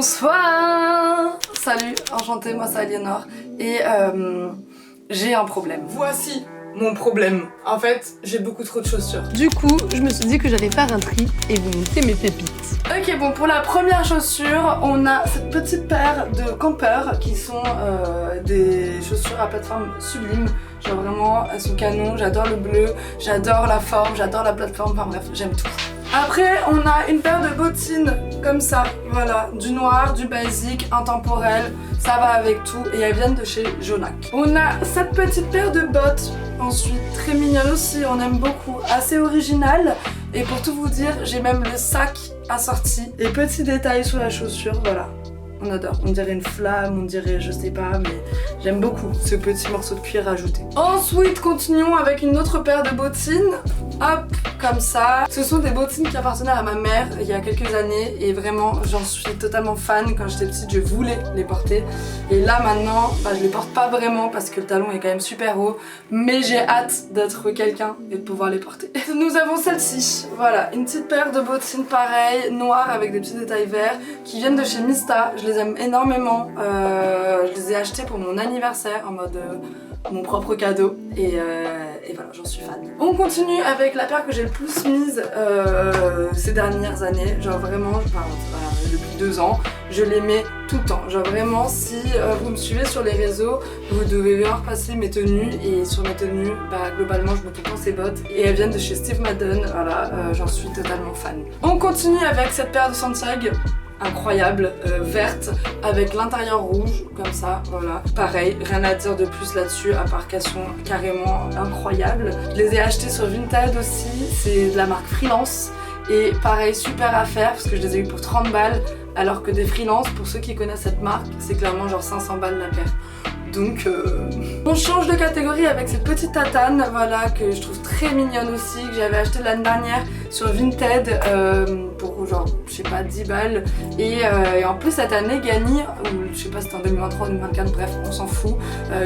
Bonsoir. Salut, enchantée, moi c'est Aliénor et j'ai un problème. Voici mon problème. En fait, j'ai beaucoup trop de chaussures. Du coup, je me suis dit que j'allais faire un tri et vous montrer mes pépites. Ok, bon, pour la première chaussure, on a cette petite paire de campeurs qui sont des chaussures à plateforme sublime. Genre vraiment, elles sont canon, j'adore le bleu, j'adore la forme, j'adore la plateforme, enfin bref, j'aime tout. Après, on a une paire de bottines comme ça, voilà, du noir, du basique, intemporel, ça va avec tout et elles viennent de chez Jonac. On a cette petite paire de bottes, ensuite très mignonne aussi, on aime beaucoup, assez originale. Et pour tout vous dire, j'ai même le sac assorti. Et petit détail sur la chaussure, voilà. On adore, on dirait une flamme, on dirait je sais pas, mais j'aime beaucoup ce petit morceau de cuir ajouté. Ensuite, continuons avec une autre paire de bottines. Hop, comme ça. Ce sont des bottines qui appartenaient à ma mère il y a quelques années et vraiment j'en suis totalement fan. Quand j'étais petite, je voulais les porter. Et là maintenant, je les porte pas vraiment parce que le talon est quand même super haut, mais j'ai hâte d'être quelqu'un et de pouvoir les porter. Nous avons celle-ci, voilà, une petite paire de bottines pareilles, noires avec des petits détails verts qui viennent de chez Mista. Je les aime énormément, je les ai achetées pour mon anniversaire en mode mon propre cadeau et voilà, j'en suis fan. On continue avec la paire que j'ai le plus mise ces dernières années, genre vraiment, depuis 2 ans, je les mets tout le temps. Genre vraiment, si vous me suivez sur les réseaux, vous devez voir passer mes tenues et sur mes tenues, globalement je mets tout le temps ces bottes et elles viennent de chez Steve Madden, voilà, j'en suis totalement fan. On continue avec cette paire de Santiago. Incroyable, verte avec l'intérieur rouge comme ça, voilà. Pareil, rien à dire de plus là-dessus à part qu'elles sont carrément incroyables. Je les ai achetées sur Vinted aussi, c'est de la marque Freelance et pareil, super affaire parce que je les ai eu pour 30 balles alors que des Freelance, pour ceux qui connaissent cette marque, c'est clairement genre 500 balles la paire. Donc on change de catégorie avec cette petite tatane, voilà, que je trouve très mignonne aussi, que j'avais acheté l'année dernière sur Vinted pour genre, je sais pas, 10 balles. Et en plus cette année, Gagny, ou je sais pas si c'était en 2023 ou 2024, bref, on s'en fout,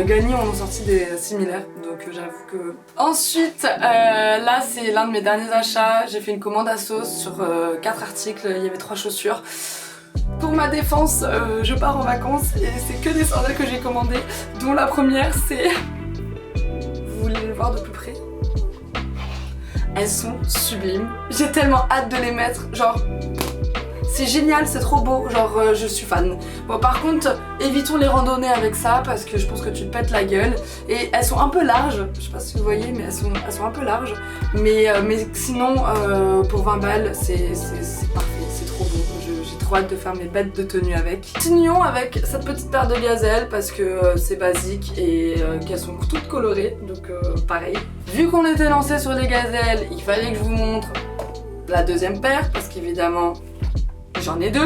Gagny on a sorti des similaires, donc j'avoue que... Ensuite, là c'est l'un de mes derniers achats, j'ai fait une commande à sauce sur 4 articles, il y avait 3 chaussures. Pour ma défense, je pars en vacances et c'est que des sandales que j'ai commandées, dont la première c'est... Vous voulez les voir de plus près? Elles sont sublimes. J'ai tellement hâte de les mettre, genre... C'est génial, c'est trop beau, genre je suis fan. Bon par contre, évitons les randonnées avec ça parce que je pense que tu te pètes la gueule. Et elles sont un peu larges, je sais pas si vous voyez, mais elles sont un peu larges. Mais sinon, pour 20 balles, c'est parfait, c'est trop beau. J'ai trop hâte de faire mes bêtes de tenue avec. Continuons avec cette petite paire de gazelles parce que c'est basique et qu'elles sont toutes colorées, donc pareil. Vu qu'on était lancé sur les gazelles, il fallait que je vous montre la deuxième paire parce qu'évidemment j'en ai 2.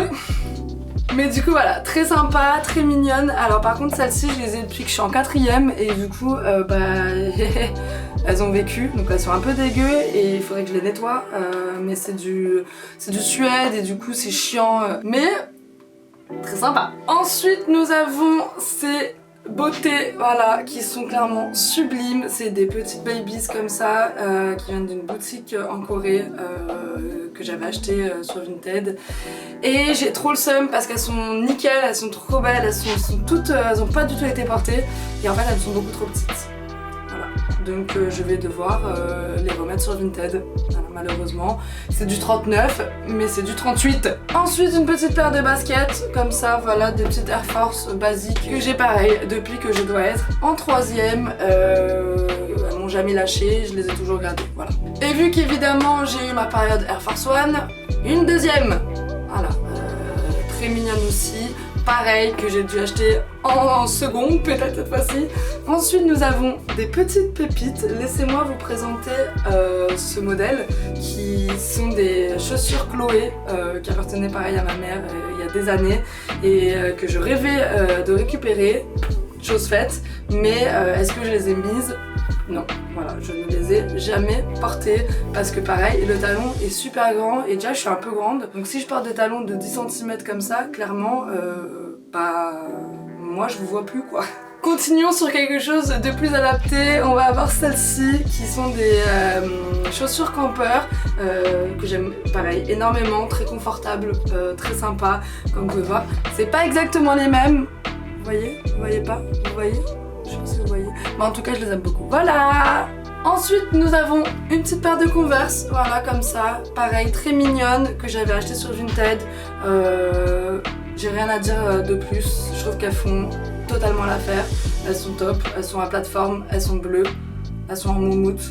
Mais du coup voilà, très sympa, très mignonne. Alors par contre celles-ci je les ai depuis que je suis en 4ème et du coup elles ont vécu, donc elles sont un peu dégueu et il faudrait que je les nettoie. Mais c'est du suède et du coup c'est chiant, mais très sympa. Ensuite nous avons ces beautés, voilà, qui sont clairement sublimes. C'est des petites babies comme ça qui viennent d'une boutique en Corée que j'avais acheté sur Vinted et j'ai trop le seum parce qu'elles sont nickel, elles sont trop belles, elles sont toutes, elles ont pas du tout été portées et en fait elles sont beaucoup trop petites. Voilà, donc je vais devoir les remettre sur Vinted, voilà, malheureusement. C'est du 39 mais c'est du 38. Ensuite une petite paire de baskets comme ça, voilà, des petites Air Force basiques que j'ai pareil depuis que je dois être en 3ème. Elles m'ont jamais lâché, je les ai toujours gardées, voilà. Et vu qu'évidemment j'ai eu ma période Air Force One, une deuxième, voilà, très mignonne aussi. Pareil, que j'ai dû acheter en seconde, peut-être cette fois-ci. Ensuite, nous avons des petites pépites. Laissez-moi vous présenter ce modèle qui sont des chaussures Chloé qui appartenaient pareil à ma mère il y a des années et que je rêvais de récupérer, chose faite. Mais est-ce que je les ai mises? Non, voilà, je ne les ai jamais portées parce que pareil, le talon est super grand et déjà je suis un peu grande. Donc si je porte des talons de 10 cm comme ça, clairement, moi je vous vois plus quoi. Continuons sur quelque chose de plus adapté, on va avoir celles-ci qui sont des chaussures campeurs que j'aime pareil énormément, très confortables, très sympa comme vous pouvez voir. C'est pas exactement les mêmes, vous voyez? Vous voyez pas? Vous voyez? Je sais pas si vous voyez, mais en tout cas je les aime beaucoup. Voilà! Ensuite nous avons une petite paire de Converse, voilà comme ça, pareil très mignonne que j'avais acheté sur Vinted. J'ai rien à dire de plus, je trouve qu'elles font totalement l'affaire, elles sont top, elles sont à plateforme, elles sont bleues, elles sont en moumoute,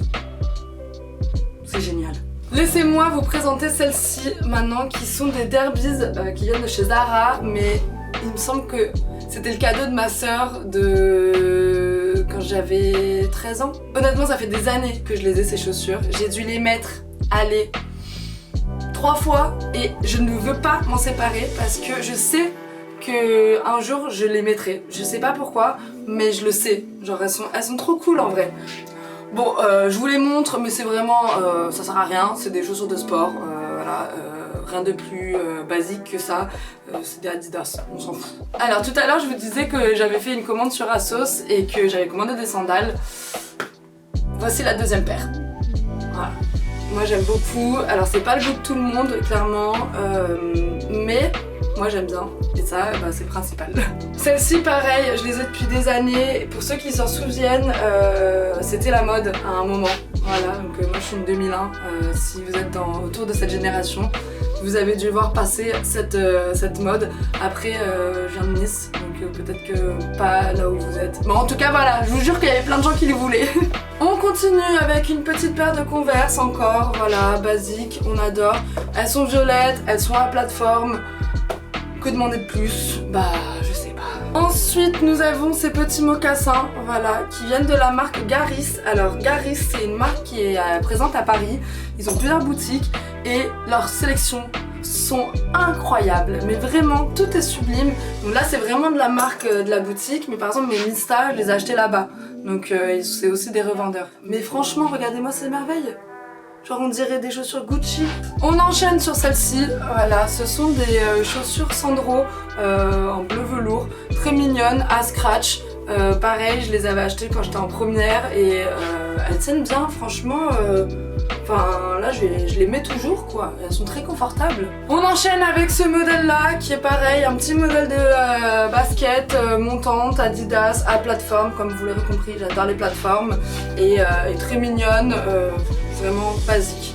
c'est génial. Laissez-moi vous présenter celles-ci maintenant qui sont des Derbies qui viennent de chez Zara, mais il me semble que c'était le cadeau de ma sœur de quand j'avais 13 ans. Honnêtement ça fait des années que je les ai ces chaussures, j'ai dû les mettre, allez, 3 fois et je ne veux pas m'en séparer parce que je sais que un jour je les mettrai. Je sais pas pourquoi, mais je le sais. Genre elles sont trop cool en vrai. Bon, je vous les montre, mais c'est vraiment, ça sert à rien. C'est des chaussures de sport, voilà, rien de plus basique que ça. C'est des Adidas, on s'en fout. Alors tout à l'heure, je vous disais que j'avais fait une commande sur ASOS et que j'avais commandé des sandales. Voici la deuxième paire. Voilà. Moi j'aime beaucoup. Alors c'est pas le goût de tout le monde, clairement, mais moi j'aime bien et ça bah, c'est le principal. Celles-ci pareil, je les ai depuis des années. Pour ceux qui s'en souviennent, c'était la mode à un moment. Voilà, donc moi je suis une 2001. Si vous êtes autour de cette génération, vous avez dû voir passer cette mode. Après je viens de Nice, donc peut-être que pas là où vous êtes. Mais en tout cas voilà, je vous jure qu'il y avait plein de gens qui les voulaient. On continue avec une petite paire de Converse encore, voilà, basique, on adore. Elles sont violettes, elles sont à plateforme. Que demander de plus? Bah je sais pas. Ensuite nous avons ces petits mocassins, voilà, qui viennent de la marque Garis. Alors Garis c'est une marque qui est présente à Paris. Ils ont plusieurs boutiques et leurs sélections sont incroyables, mais vraiment tout est sublime. Donc là c'est vraiment de la marque de la boutique, mais par exemple mes Mista je les ai achetés là-bas. Donc c'est aussi des revendeurs. Mais franchement regardez-moi ces merveilles. Genre on dirait des chaussures Gucci. On enchaîne sur celle-ci, voilà, ce sont des chaussures Sandro en bleu velours, très mignonnes, à scratch. Pareil, je les avais achetées quand j'étais en première et elles tiennent bien, franchement. Enfin là je les mets toujours quoi, elles sont très confortables. On enchaîne avec ce modèle là qui est pareil, un petit modèle de basket montante Adidas à plateforme, comme vous l'avez compris, j'adore les plateformes et très mignonne, vraiment basique.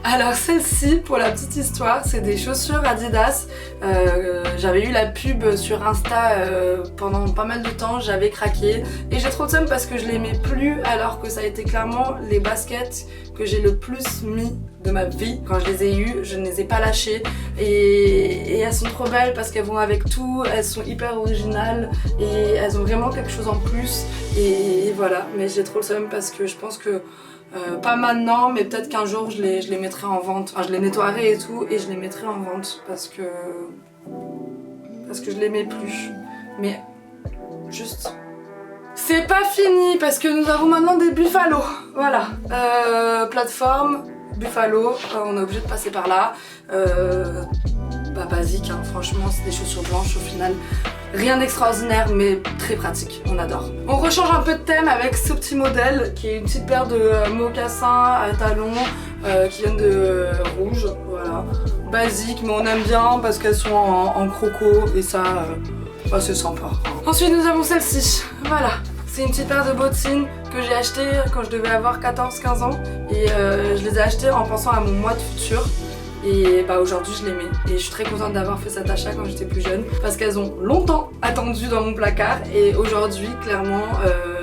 Alors celle-ci, pour la petite histoire, c'est des chaussures Adidas. J'avais eu la pub sur Insta pendant pas mal de temps, j'avais craqué et j'ai trop de seum parce que je les mets plus alors que ça a été clairement les baskets que j'ai le plus mis de ma vie. Quand je les ai eues, je ne les ai pas lâchées et elles sont trop belles parce qu'elles vont avec tout, elles sont hyper originales et elles ont vraiment quelque chose en plus et voilà. Mais j'ai trop le seum parce que je pense que pas maintenant, mais peut-être qu'un jour je les mettrai en vente. Enfin, je les nettoierai et tout, et je les mettrai en vente parce que je les mets plus. Mais juste. C'est pas fini parce que nous avons maintenant des Buffalo. Voilà. Plateforme, Buffalo, on est obligé de passer par là. Bah basique, hein. Franchement, c'est des chaussures blanches au final. Rien d'extraordinaire mais très pratique, on adore. On rechange un peu de thème avec ce petit modèle qui est une petite paire de mocassins à talons qui viennent de rouge, voilà. Basique mais on aime bien parce qu'elles sont en croco et ça, bah, c'est sympa. Ensuite nous avons celle-ci, voilà. C'est une petite paire de bottines que j'ai achetées quand je devais avoir 14-15 ans et je les ai achetées en pensant à mon moi de futur. Et bah aujourd'hui je les mets et je suis très contente d'avoir fait cet achat quand j'étais plus jeune parce qu'elles ont longtemps attendu dans mon placard et aujourd'hui clairement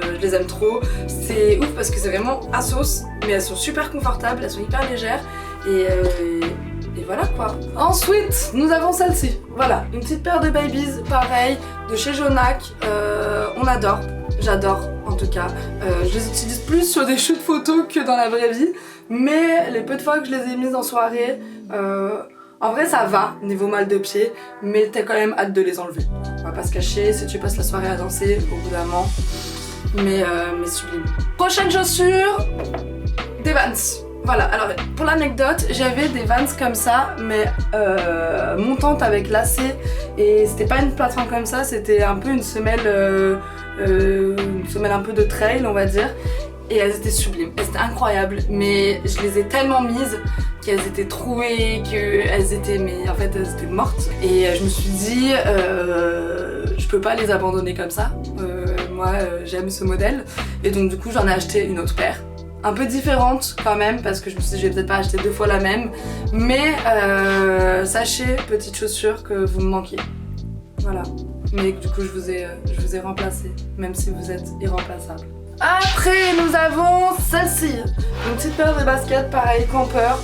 je les aime trop. C'est ouf parce que c'est vraiment ASOS mais elles sont super confortables, elles sont hyper légères et voilà quoi. Ensuite nous avons celle-ci, voilà, une petite paire de Babies pareil de chez Jonac, on adore, j'adore en tout cas. Je les utilise plus sur des shoots photos que dans la vraie vie. Mais les peu de fois que je les ai mises en soirée, en vrai ça va niveau mal de pied, mais t'as quand même hâte de les enlever. On va pas se cacher, si tu passes la soirée à danser au bout d'un moment, mais sublime. Prochaine chaussure, des Vans. Voilà, alors pour l'anecdote, j'avais des Vans comme ça, mais montantes avec lacets, et c'était pas une plateforme comme ça, c'était un peu une semelle une semelle un peu de trail on va dire. Et elles étaient sublimes, elles étaient incroyables, mais je les ai tellement mises qu'elles étaient trouées, qu'elles étaient, mais en fait elles étaient mortes. Et je me suis dit, je peux pas les abandonner comme ça. Moi j'aime ce modèle, et donc du coup j'en ai acheté une autre paire. Un peu différente quand même, parce que je me suis dit je vais peut-être pas acheter 2 fois la même, mais sachez, petite chaussure, que vous me manquiez. Voilà, mais du coup je vous ai remplacé, même si vous êtes irremplaçable. Après nous avons celle-ci, une petite paire de baskets, pareil, camper,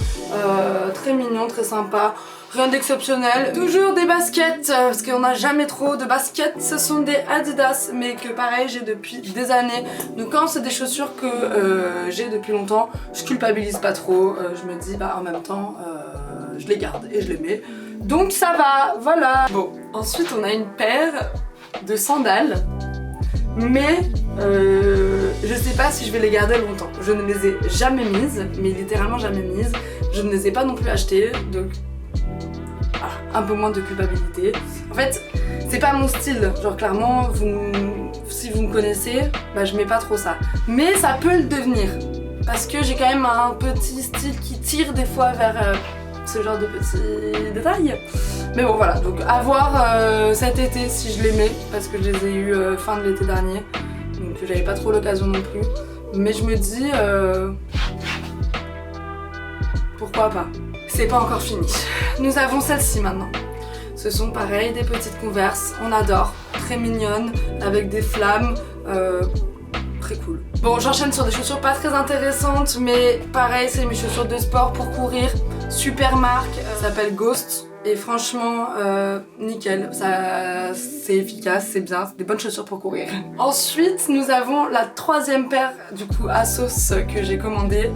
très mignon, très sympa, rien d'exceptionnel. Toujours des baskets, parce qu'on n'a jamais trop de baskets, ce sont des Adidas, mais que pareil j'ai depuis des années. Donc quand c'est des chaussures que j'ai depuis longtemps, je culpabilise pas trop, je me dis bah en même temps je les garde et je les mets. Donc ça va, voilà. Bon, ensuite on a une paire de sandales. Mais je sais pas si je vais les garder longtemps. Je ne les ai jamais mises, mais littéralement jamais mises. Je ne les ai pas non plus achetées, donc un peu moins de culpabilité. En fait, c'est pas mon style. Genre clairement, si vous me connaissez, bah je mets pas trop ça. Mais ça peut le devenir, parce que j'ai quand même un petit style qui tire des fois vers ce genre de petits détails. Mais bon voilà, donc à voir cet été si je les mets, parce que je les ai eu fin de l'été dernier, donc j'avais pas trop l'occasion non plus. Mais je me dis pourquoi pas. C'est pas encore fini. Nous avons celle-ci maintenant. Ce sont pareil des petites Converse, on adore, très mignonnes, avec des flammes, très cool. Bon, j'enchaîne sur des chaussures pas très intéressantes, mais pareil, c'est mes chaussures de sport pour courir. Super marque, ça s'appelle Ghost. Et franchement, nickel, c'est efficace, c'est bien, c'est des bonnes chaussures pour courir. Ensuite, nous avons la 3e paire, du coup, ASOS que j'ai commandée.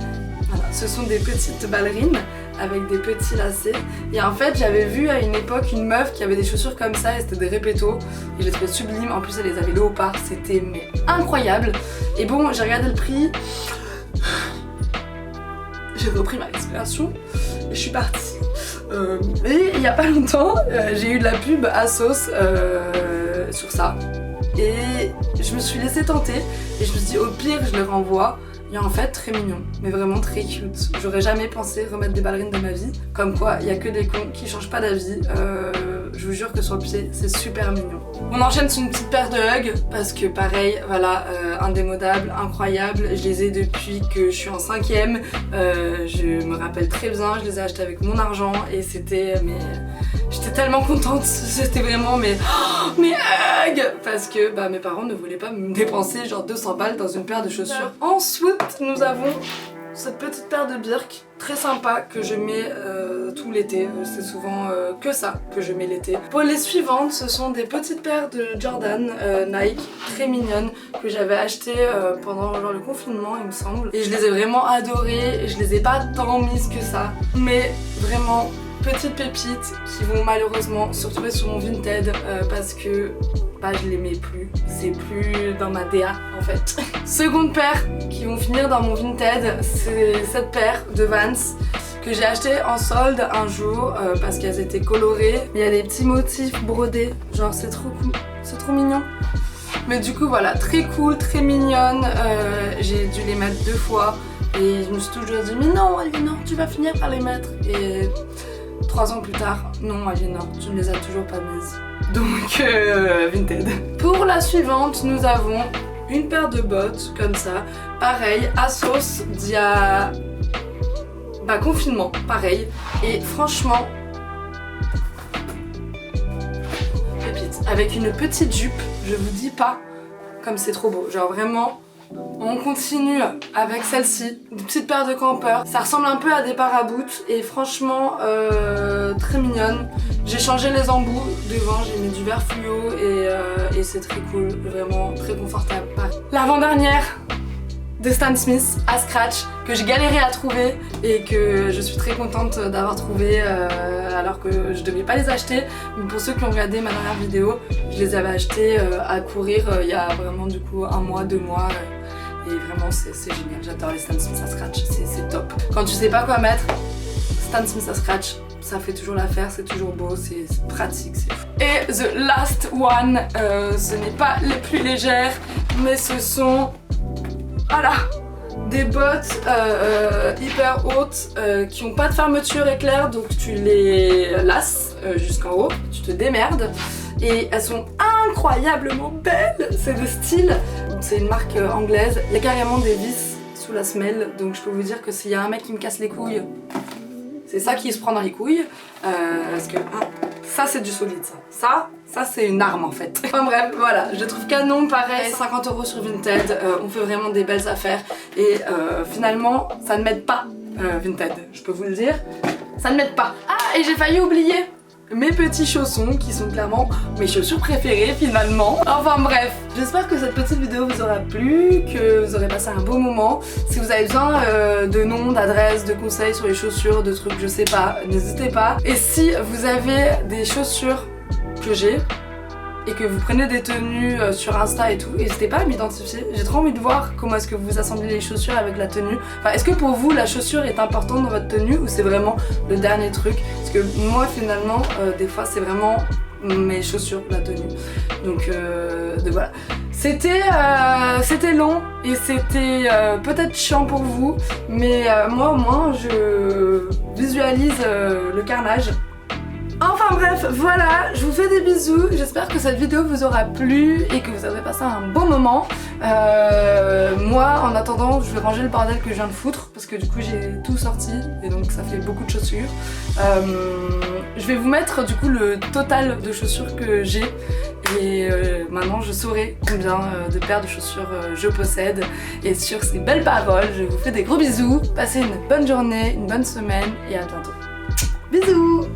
Voilà, ce sont des petites ballerines avec des petits lacets. Et en fait, j'avais vu à une époque une meuf qui avait des chaussures comme ça, et c'était des répétos. Et je les trouvais sublimes, en plus elle les avait léopard, c'était mais incroyable. Et bon, j'ai regardé le prix. J'ai repris ma respiration et je suis partie. Et il y a pas longtemps, j'ai eu de la pub ASOS sur ça. Et je me suis laissée tenter et je me suis dit au pire je les renvoie. Et en fait très mignon, mais vraiment très cute. J'aurais jamais pensé remettre des ballerines dans ma vie. Comme quoi, il y a que des cons qui changent pas d'avis. Je vous jure que sur le pied, c'est super mignon. On enchaîne sur une petite paire de Hug, parce que pareil, voilà, indémodable, incroyable. Je les ai depuis que je suis en 5e. Je me rappelle très bien, je les ai achetés avec mon argent et c'était... mais j'étais tellement contente, c'était vraiment mes Hug, parce que bah, mes parents ne voulaient pas me dépenser genre 200 balles dans une paire de chaussures. Ensuite, nous avons cette petite paire de Birk, très sympa, que je mets tout l'été. C'est souvent que ça que je mets l'été. Pour les suivantes, ce sont des petites paires de Jordan Nike, très mignonnes, que j'avais achetées pendant genre, le confinement, il me semble. Et je les ai vraiment adorées, je les ai pas tant mises que ça, mais vraiment petites pépites qui vont malheureusement se retrouver sur mon Vinted parce que bah, je les mets plus, c'est plus dans ma DA en fait. Seconde paire qui vont finir dans mon Vinted, c'est cette paire de Vans que j'ai acheté en solde un jour parce qu'elles étaient colorées. Il y a des petits motifs brodés, genre c'est trop cool, c'est trop mignon. Mais du coup voilà, très cool, très mignonne, j'ai dû les mettre 2 fois et je me suis toujours dit mais non Aliénor, tu vas finir par les mettre. Et 3 ans plus tard, non Aliénor, tu ne les as toujours pas mises. Donc Vinted. Pour la suivante, nous avons une paire de bottes comme ça, pareil, ASOS d'il y a confinement, pareil. Et franchement, pépite. Avec une petite jupe, je vous dis pas comme c'est trop beau. Genre vraiment, on continue avec celle-ci, une petite paire de campeurs. Ça ressemble un peu à des paraboots et franchement très mignonne. J'ai changé les embouts devant, j'ai mis du vert fluo et c'est très cool, vraiment très confortable. L'avant-dernière de Stan Smith à scratch que j'ai galéré à trouver et que je suis très contente d'avoir trouvé alors que je devais pas les acheter. Mais pour ceux qui ont regardé ma dernière vidéo, je les avais achetés à courir il y a vraiment du coup 1 mois, 2 mois. Et vraiment c'est génial, j'adore les Stan Smith à scratch, c'est top. Quand tu sais pas quoi mettre, Stan Smith à scratch, ça fait toujours l'affaire, c'est toujours beau, c'est pratique. Et the last one, ce n'est pas les plus légères, mais ce sont, voilà, des bottes hyper hautes qui n'ont pas de fermeture éclair, donc tu les lasses jusqu'en haut, tu te démerdes. Et elles sont incroyablement belles, c'est de style, c'est une marque anglaise, il y a carrément des vis sous la semelle, donc je peux vous dire que s'il y a un mec qui me casse les couilles, c'est ça qui se prend dans les couilles, parce que ça c'est du solide ça c'est une arme en fait. Enfin bref, voilà, je trouve canon, pareil, 50 € sur Vinted, on fait vraiment des belles affaires et finalement ça ne m'aide pas Vinted, je peux vous le dire, ça ne m'aide pas. Ah, et j'ai failli oublier mes petits chaussons qui sont clairement mes chaussures préférées finalement. Enfin bref, j'espère que cette petite vidéo vous aura plu, que vous aurez passé un beau moment. Si vous avez besoin de noms, d'adresses, de conseils sur les chaussures, de trucs je sais pas, n'hésitez pas. Et si vous avez des chaussures que j'ai et que vous prenez des tenues sur Insta et tout, n'hésitez pas à m'identifier. J'ai trop envie de voir comment est-ce que vous assemblez les chaussures avec la tenue. Enfin, est-ce que pour vous la chaussure est importante dans votre tenue ou c'est vraiment le dernier truc? Parce que moi finalement, des fois c'est vraiment mes chaussures, la tenue. Donc voilà. C'était long et c'était peut-être chiant pour vous, mais moi au moins je visualise le carnage. Enfin bref, voilà, je vous fais des bisous, j'espère que cette vidéo vous aura plu et que vous aurez passé un bon moment. Moi, en attendant, je vais ranger le bordel que je viens de foutre parce que du coup j'ai tout sorti et donc ça fait beaucoup de chaussures. Je vais vous mettre du coup le total de chaussures que j'ai et maintenant je saurai combien de paires de chaussures je possède. Et sur ces belles paroles, je vous fais des gros bisous, passez une bonne journée, une bonne semaine et à bientôt. Bisous!